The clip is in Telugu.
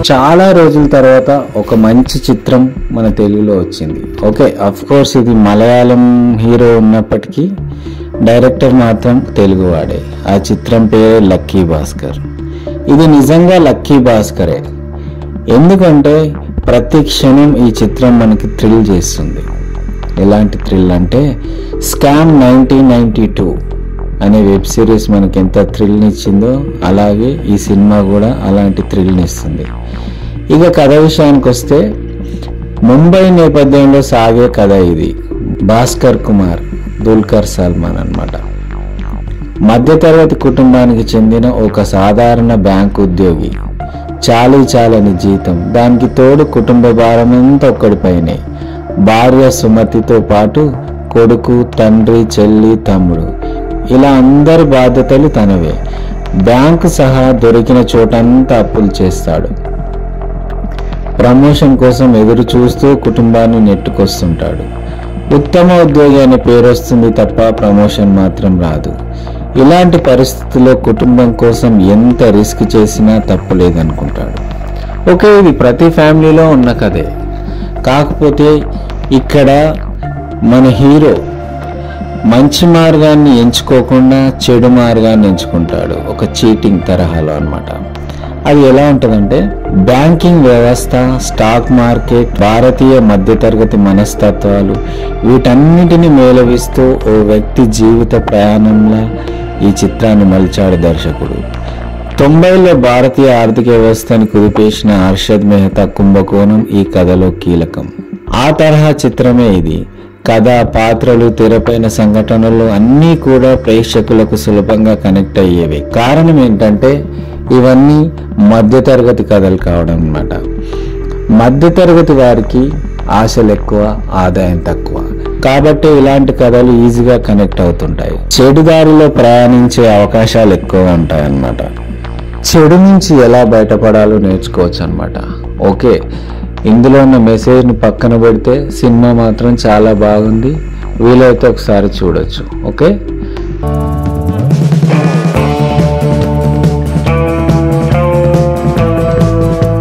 చాలా రోజుల తర్వాత ఒక మంచి చిత్రం మన తెలుగులో వచ్చింది. ఓకే, అఫ్ కోర్స్ ఇది మలయాళం హీరో ఉన్నప్పటికీ డైరెక్టర్ మాత్రం తెలుగువాడే. ఆ చిత్రం పేరే లక్కీ భాస్కర్. ఇది నిజంగా లక్కీ భాస్కరే, ఎందుకంటే ప్రతి క్షణం ఈ చిత్రం మనకి థ్రిల్ చేస్తుంది. ఎలాంటి థ్రిల్ అంటే స్కామ్ 1992 అనే వెబ్ సిరీస్ మనకి ఎంత థ్రిల్ని ఇచ్చిందో అలాగే ఈ సినిమా కూడా అలాంటి థ్రిల్ని ఇస్తుంది. ఇక కథ విషయానికి వస్తే ముంబై నేపథ్యంలో సాగే కథ ఇది. భాస్కర్ కుమార్ దుల్కర్ సల్మాన్ అన్నమాట. మధ్యతరగతి కుటుంబానికి చెందిన ఒక సాధారణ బ్యాంక్ ఉద్యోగి. చాలని జీతం, దానికి తోడు కుటుంబ భారం అంతా ఒక్కడిపైనే. భార్య సుమతితో పాటు కొడుకు, తండ్రి, చెల్లి, తమ్ముడు, ఇలా అందరి బాధ్యతలు తనవే. బ్యాంకు సహా దొరికిన చోటంతా అప్పులు చేస్తాడు. ప్రమోషన్ కోసం ఎదురు చూస్తూ కుటుంబాన్ని నెట్టుకొస్తుంటాడు. ఉత్తమ ఉద్యోగి అనే పేరు వస్తుంది తప్ప ప్రమోషన్ మాత్రం రాదు. ఇలాంటి పరిస్థితుల్లో కుటుంబం కోసం ఎంత రిస్క్ చేసినా తప్పులేదనుకుంటాడు. ఓకే, ఇది ప్రతి ఫ్యామిలీలో ఉన్న కథే. కాకపోతే ఇక్కడ మన హీరో మంచి మార్గాన్ని ఎంచుకోకుండా చెడు మార్గాన్ని ఎంచుకుంటాడు, ఒక చీటింగ్ తరహాలో అన్నమాట. అది ఎలా ఉంటుందంటే బ్యాంకింగ్ వ్యవస్థ, స్టాక్ మార్కెట్, భారతీయ మధ్యతరగతి మనస్తత్వాలు, వీటన్నిటిని మేళవిస్తూ ఓ వ్యక్తి జీవిత ప్రయాణంలో ఈ చిత్రాన్ని మలిచాడు దర్శకుడు. 90లో భారతీయ ఆర్థిక వ్యవస్థని కుదిపేసిన హర్షద్ మెహతా కుంభకోణం ఈ కథలో కీలకం. ఆ తరహా చిత్రమే ఇది. కథ, పాత్రలు, తెరపైన సంఘటనలు అన్నీ కూడా ప్రేక్షకులకు సులభంగా కనెక్ట్ అయ్యేవి. కారణం ఏంటంటే ఇవన్నీ మధ్యతరగతి కథలు కావడం అన్నమాట. మధ్యతరగతి వారికి ఆశలు ఎక్కువ, ఆదాయం తక్కువ, కాబట్టి ఇలాంటి కథలు ఈజీగా కనెక్ట్ అవుతుంటాయి. చెడు దారిలో ప్రయాణించే అవకాశాలు ఎక్కువ ఉంటాయి అన్నమాట. చెడు నుంచి ఎలా బయటపడాలో నేర్చుకోవచ్చు అన్నమాట. ఓకే, ఇందులో ఉన్న మెసేజ్ని పక్కన పెడితే సినిమా మాత్రం చాలా బాగుంది. వీలైతే ఒకసారి చూడొచ్చు. ఓకే.